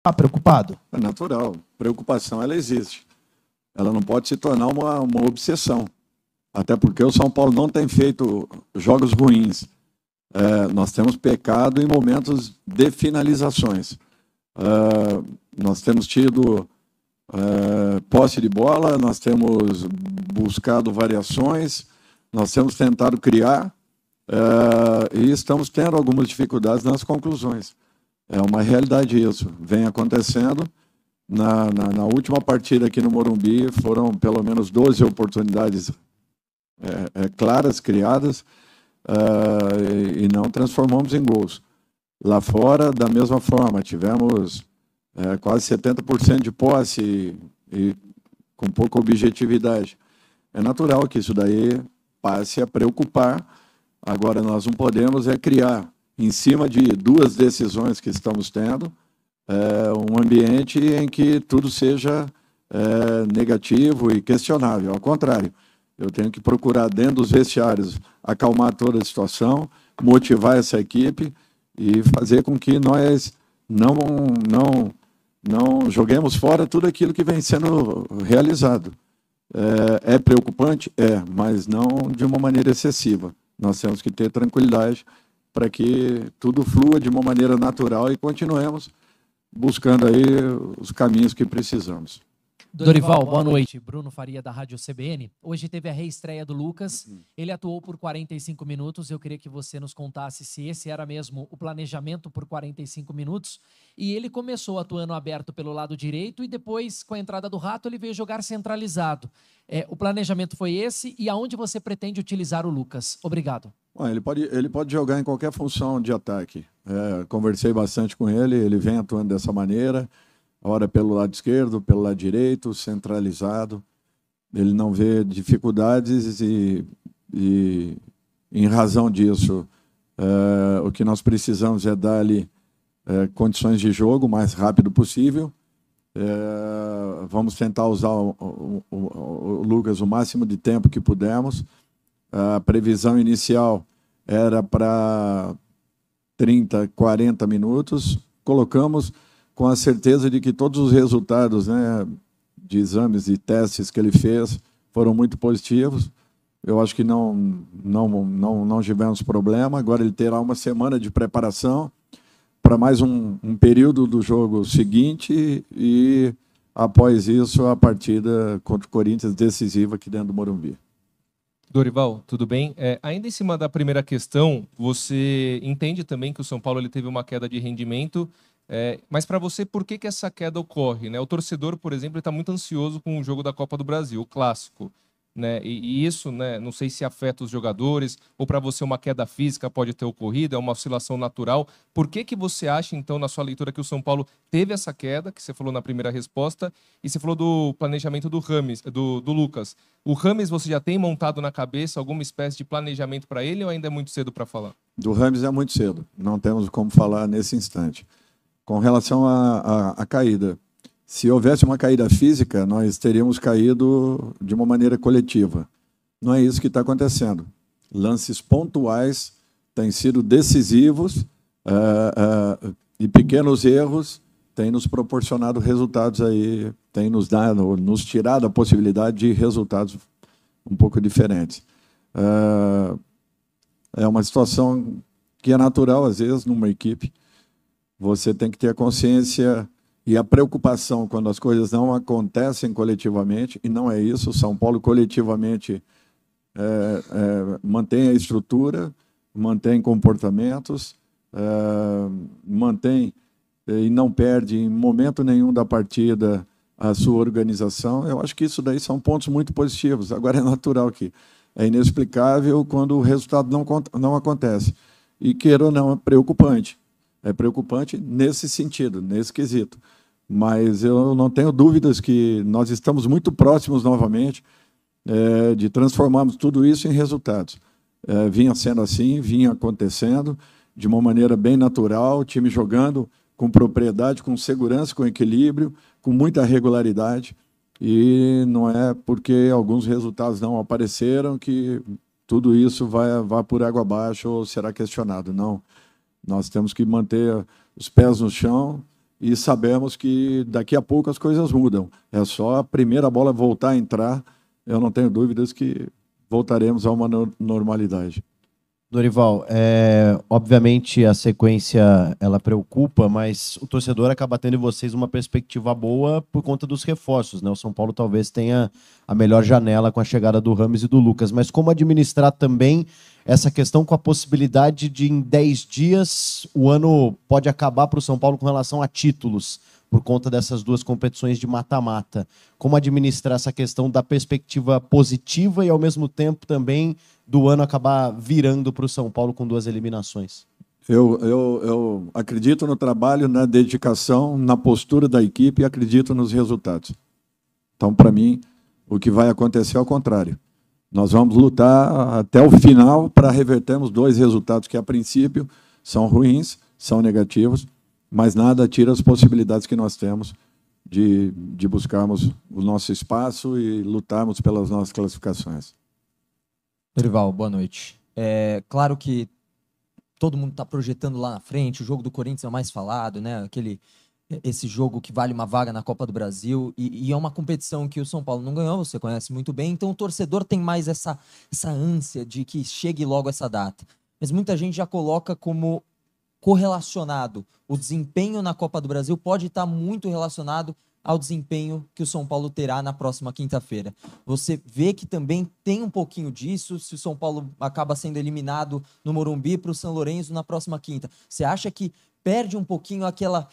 Está preocupado? É natural. Preocupação, ela existe. Ela não pode se tornar uma obsessão. Até porque o São Paulo não tem feito jogos ruins. Nós temos pecado em momentos de finalizações. Nós temos tido posse de bola, nós temos buscado variações, nós temos tentado criar e estamos tendo algumas dificuldades nas conclusões. É uma realidade isso. Vem acontecendo. Na última partida aqui no Morumbi, foram pelo menos 12 oportunidades claras, criadas, e não transformamos em gols. Lá fora, da mesma forma, tivemos quase 70% de posse e com pouca objetividade. É natural que isso daí passe a preocupar. Agora, nós não podemos criar, em cima de duas decisões que estamos tendo, um ambiente em que tudo seja negativo e questionável. Ao contrário, eu tenho que procurar, dentro dos vestiários, acalmar toda a situação, motivar essa equipe e fazer com que nós não joguemos fora tudo aquilo que vem sendo realizado. É preocupante? Mas não de uma maneira excessiva. Nós temos que ter tranquilidade para que tudo flua de uma maneira natural e continuemos buscando aí os caminhos que precisamos. Dorival, boa noite. Bruno Faria, da Rádio CBN. Hoje teve a reestreia do Lucas. Ele atuou por 45 minutos. Eu queria que você nos contasse se esse era mesmo o planejamento por 45 minutos. E ele começou atuando aberto pelo lado direito e depois, com a entrada do Rato, ele veio jogar centralizado. O planejamento foi esse e aonde você pretende utilizar o Lucas? Obrigado. Bom, ele pode jogar em qualquer função de ataque. Conversei bastante com ele vem atuando dessa maneira. Ora pelo lado esquerdo, pelo lado direito, centralizado. Ele não vê dificuldades e em razão disso, o que nós precisamos é dar-lhe condições de jogo o mais rápido possível. Vamos tentar usar o Lucas o máximo de tempo que pudermos. A previsão inicial era para 30, 40 minutos. Colocamos com a certeza de que todos os resultados, de exames e testes que ele fez foram muito positivos. Eu acho que não tivemos problema. Agora ele terá uma semana de preparação para mais um período do jogo seguinte e, após isso, a partida contra o Corinthians decisiva aqui dentro do Morumbi. Dorival, tudo bem? Ainda em cima da primeira questão, você entende também que o São Paulo ele teve uma queda de rendimento, mas para você, por que essa queda ocorre? Né? O torcedor, por exemplo, está muito ansioso com o jogo da Copa do Brasil, o clássico. Né? E isso, né, não sei se afeta os jogadores, ou para você uma queda física pode ter ocorrido, é uma oscilação natural. Por que você acha, então, na sua leitura, que o São Paulo teve essa queda, que você falou na primeira resposta, e você falou do planejamento do Rames, do Lucas. O Rames você já tem montado na cabeça alguma espécie de planejamento para ele, ou ainda é muito cedo para falar? Do Rames é muito cedo, não temos como falar nesse instante. Com relação à caída, se houvesse uma caída física, nós teríamos caído de uma maneira coletiva. Não é isso que está acontecendo. Lances pontuais têm sido decisivos e pequenos erros têm nos proporcionado resultados aí, têm nos tirado a possibilidade de resultados um pouco diferentes. É uma situação que é natural, às vezes, numa equipe. Você tem que ter a consciência e a preocupação quando as coisas não acontecem coletivamente, e não é isso. O São Paulo coletivamente mantém a estrutura, mantém comportamentos, mantém e não perde em momento nenhum da partida a sua organização. Eu acho que isso daí são pontos muito positivos. Agora é natural que é inexplicável quando o resultado não acontece. E, queira ou não, é preocupante. É preocupante nesse sentido, nesse quesito. Mas eu não tenho dúvidas que nós estamos muito próximos, novamente, de transformarmos tudo isso em resultados. Vinha sendo assim, vinha acontecendo, de uma maneira bem natural, o time jogando com propriedade, com segurança, com equilíbrio, com muita regularidade. E não é porque alguns resultados não apareceram que tudo isso vai por água abaixo ou será questionado. Não. Nós temos que manter os pés no chão e sabemos que daqui a pouco as coisas mudam. É só a primeira bola voltar a entrar, eu não tenho dúvidas que voltaremos a uma normalidade. Dorival, obviamente a sequência ela preocupa, mas o torcedor acaba tendo em vocês uma perspectiva boa por conta dos reforços, né? O São Paulo talvez tenha a melhor janela com a chegada do Rames e do Lucas, mas como administrar também essa questão com a possibilidade de em 10 dias o ano pode acabar para o São Paulo com relação a títulos, por conta dessas duas competições de mata-mata. Como administrar essa questão da perspectiva positiva e, ao mesmo tempo, também do ano acabar virando para o São Paulo com 2 eliminações? Eu acredito no trabalho, na dedicação, na postura da equipe e acredito nos resultados. Então, para mim, o que vai acontecer é o contrário. Nós vamos lutar até o final para revertermos 2 resultados que, a princípio, são ruins, são negativos, mas nada tira as possibilidades que nós temos de buscarmos o nosso espaço e lutarmos pelas nossas classificações. Dorival, boa noite. Claro que todo mundo está projetando lá na frente, o jogo do Corinthians é o mais falado, né? Esse jogo que vale uma vaga na Copa do Brasil, e é uma competição que o São Paulo não ganhou, você conhece muito bem, então o torcedor tem mais essa ânsia de que chegue logo essa data. Mas muita gente já coloca como correlacionado. O desempenho na Copa do Brasil pode estar muito relacionado ao desempenho que o São Paulo terá na próxima quinta-feira. Você vê que também tem um pouquinho disso, se o São Paulo acaba sendo eliminado no Morumbi para o São Lourenço na próxima quinta. Você acha que perde um pouquinho aquela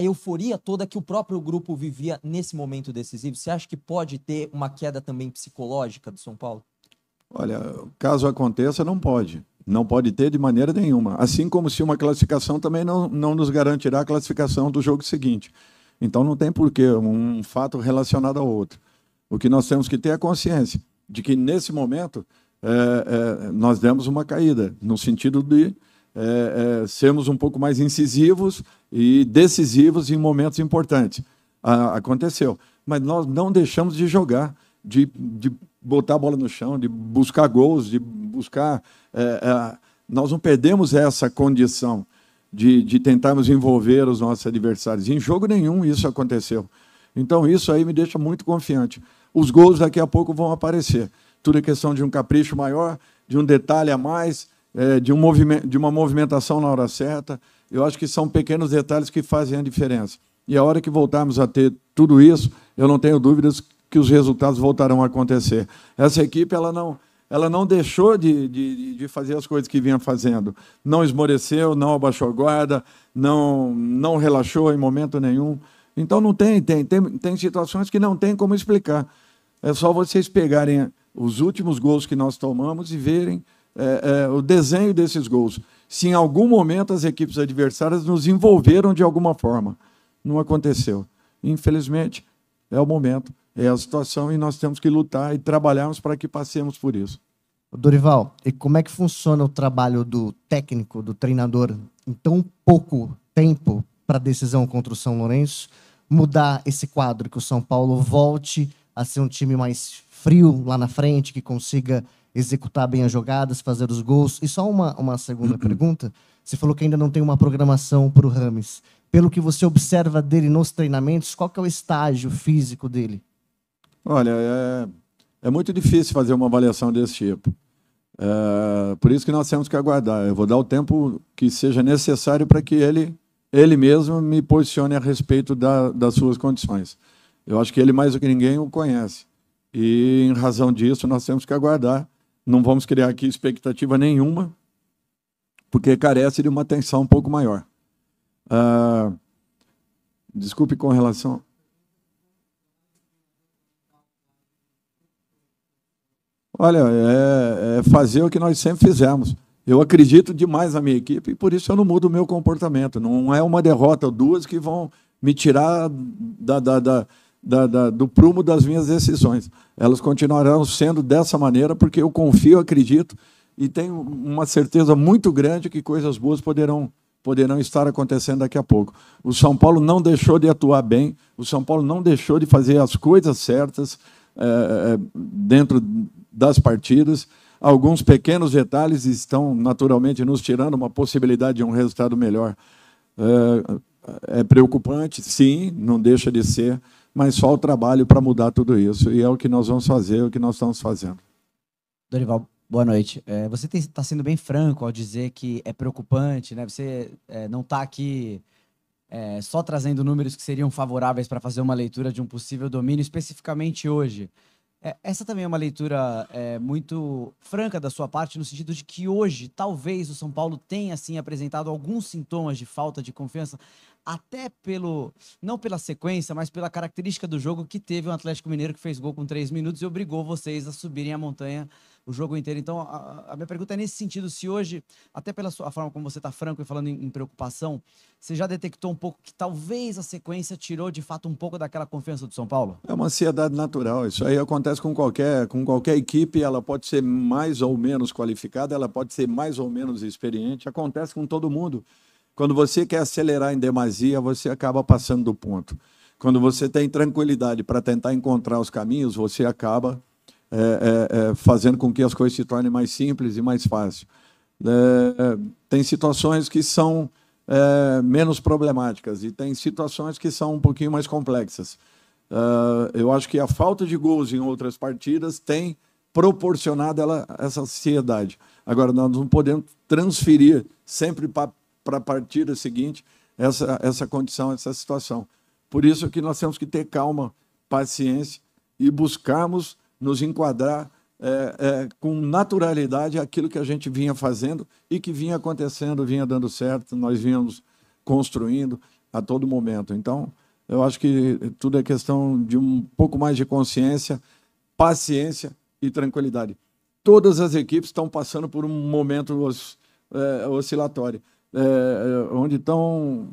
euforia toda que o próprio grupo vivia nesse momento decisivo? Você acha que pode ter uma queda também psicológica do São Paulo? Olha, caso aconteça, não pode. Não pode ter de maneira nenhuma. Assim como se uma classificação também não nos garantirá a classificação do jogo seguinte. Então não tem porquê um fato relacionado ao outro. O que nós temos que ter é a consciência de que, nesse momento, nós demos uma caída, no sentido de sermos um pouco mais incisivos e decisivos em momentos importantes. Aconteceu. Mas nós não deixamos de jogar, de botar a bola no chão, de buscar gols, de buscar... nós não perdemos essa condição de tentarmos envolver os nossos adversários. Em jogo nenhum isso aconteceu. Então isso aí me deixa muito confiante. Os gols daqui a pouco vão aparecer. Tudo é questão de um capricho maior, de um detalhe a mais, de uma movimentação na hora certa. Eu acho que são pequenos detalhes que fazem a diferença. E a hora que voltarmos a ter tudo isso, eu não tenho dúvidas que os resultados voltarão a acontecer. Essa equipe ela não deixou de fazer as coisas que vinha fazendo. Não esmoreceu, não abaixou a guarda, não relaxou em momento nenhum. Então não tem situações que não tem como explicar. É só vocês pegarem os últimos gols que nós tomamos e verem o desenho desses gols. Se em algum momento as equipes adversárias nos envolveram de alguma forma. Não aconteceu. Infelizmente, é o momento. É a situação e nós temos que lutar e trabalharmos para que passemos por isso. Dorival, e como é que funciona o trabalho do técnico, do treinador, em tão pouco tempo para a decisão contra o São Lourenço, mudar esse quadro, que o São Paulo volte a ser um time mais frio lá na frente, que consiga executar bem as jogadas, fazer os gols? E só uma segunda pergunta. Você falou que ainda não tem uma programação para o Rames. Pelo que você observa dele nos treinamentos, qual que é o estágio físico dele? Olha, é muito difícil fazer uma avaliação desse tipo. Por isso que nós temos que aguardar. Eu vou dar o tempo que seja necessário para que ele mesmo me posicione a respeito das suas condições. Eu acho que ele, mais do que ninguém, o conhece. E, em razão disso, nós temos que aguardar. Não vamos criar aqui expectativa nenhuma, porque carece de uma atenção um pouco maior. Desculpe com relação... Olha, é fazer o que nós sempre fizemos. Eu acredito demais na minha equipe e por isso eu não mudo o meu comportamento. Não é uma derrota ou duas que vão me tirar do prumo das minhas decisões. Elas continuarão sendo dessa maneira porque eu confio, acredito e tenho uma certeza muito grande que coisas boas poderão estar acontecendo daqui a pouco. O São Paulo não deixou de atuar bem, o São Paulo não deixou de fazer as coisas certas dentro das partidas. Alguns pequenos detalhes estão naturalmente nos tirando uma possibilidade de um resultado melhor. É preocupante, sim, não deixa de ser, mas só o trabalho para mudar tudo isso. E é o que nós vamos fazer, o que nós estamos fazendo. Dorival, boa noite. Você está sendo bem franco ao dizer que é preocupante, né? Você não está aqui só trazendo números que seriam favoráveis para fazer uma leitura de um possível domínio, especificamente hoje. Essa também é uma leitura muito franca da sua parte, no sentido de que hoje, talvez, o São Paulo tenha, assim, apresentado alguns sintomas de falta de confiança, até não pela sequência, mas pela característica do jogo, que teve um Atlético Mineiro que fez gol com 3 minutos e obrigou vocês a subirem a montanha o jogo inteiro. Então, a minha pergunta é nesse sentido, se hoje, até pela sua forma como você está franco e falando em preocupação, você já detectou um pouco que talvez a sequência tirou, de fato, um pouco daquela confiança do São Paulo? É uma ansiedade natural. Isso aí acontece com qualquer equipe. Ela pode ser mais ou menos qualificada, ela pode ser mais ou menos experiente. Acontece com todo mundo. Quando você quer acelerar em demasia, você acaba passando do ponto. Quando você tem tranquilidade para tentar encontrar os caminhos, você acaba fazendo com que as coisas se tornem mais simples e mais fáceis. Tem situações que são menos problemáticas e tem situações que são um pouquinho mais complexas. Eu acho que a falta de gols em outras partidas tem proporcionado essa ansiedade. Agora, nós não podemos transferir sempre para a partida seguinte essa condição, essa situação. Por isso que nós temos que ter calma, paciência e buscarmos nos enquadrar com naturalidade aquilo que a gente vinha fazendo e que vinha acontecendo, vinha dando certo, nós vínhamos construindo a todo momento. Então, eu acho que tudo é questão de um pouco mais de consciência, paciência e tranquilidade. Todas as equipes estão passando por um momento oscilatório, onde estão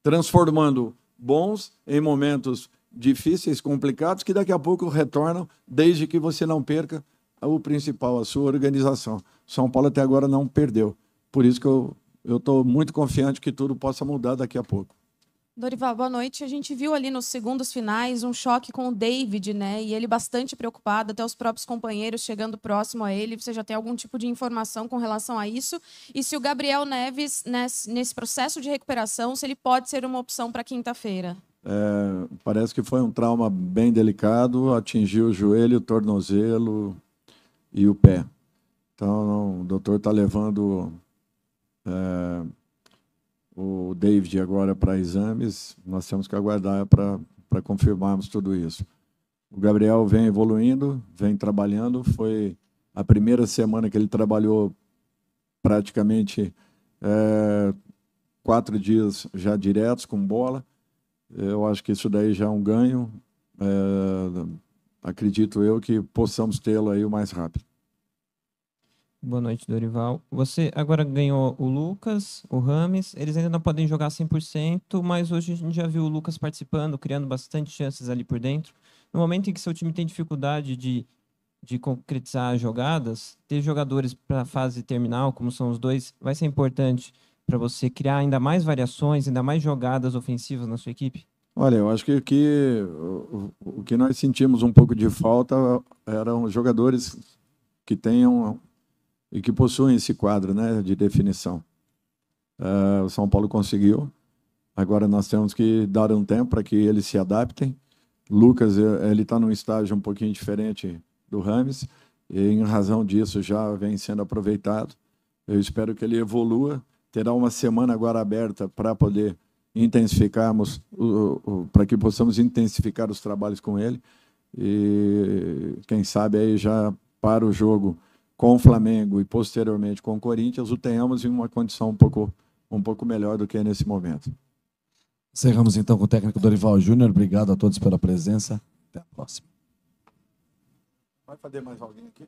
transformando bons em momentos difíceis, complicados, que daqui a pouco retornam, desde que você não perca o principal, a sua organização. São Paulo até agora não perdeu. Por isso que eu estou muito confiante que tudo possa mudar daqui a pouco. Dorival, boa noite. A gente viu ali nos segundos finais um choque com o David, né? E ele bastante preocupado, até os próprios companheiros chegando próximo a ele. Você já tem algum tipo de informação com relação a isso? E se o Gabriel Neves, nesse processo de recuperação, se ele pode ser uma opção para quinta-feira? Parece que foi um trauma bem delicado, atingiu o joelho, o tornozelo e o pé. Então, o doutor está levando o David agora para exames. Nós temos que aguardar para confirmarmos tudo isso. O Gabriel vem evoluindo, vem trabalhando. Foi a primeira semana que ele trabalhou praticamente 4 dias já diretos com bola. Eu acho que isso daí já é um ganho. Acredito eu que possamos tê-lo aí o mais rápido. Boa noite, Dorival. Você agora ganhou o Lucas, o Rames. Eles ainda não podem jogar 100%, mas hoje a gente já viu o Lucas participando, criando bastante chances ali por dentro. No momento em que seu time tem dificuldade de concretizar jogadas, ter jogadores para a fase terminal, como são os dois, vai ser importante para você criar ainda mais variações, ainda mais jogadas ofensivas na sua equipe? Olha, eu acho que o que nós sentimos um pouco de falta eram jogadores que tenham e que possuem esse quadro, né, de definição. O São Paulo conseguiu. Agora nós temos que dar um tempo para que eles se adaptem. Lucas, ele está num estágio um pouquinho diferente do Rames, e em razão disso já vem sendo aproveitado. Eu espero que ele evolua. Terá uma semana agora aberta para poder intensificarmos, para que possamos intensificar os trabalhos com ele. E quem sabe aí já para o jogo com o Flamengo e posteriormente com o Corinthians, o tenhamos em uma condição um pouco melhor do que nesse momento. Encerramos então com o técnico Dorival Júnior. Obrigado a todos pela presença. Até a próxima. Vai fazer mais alguém aqui?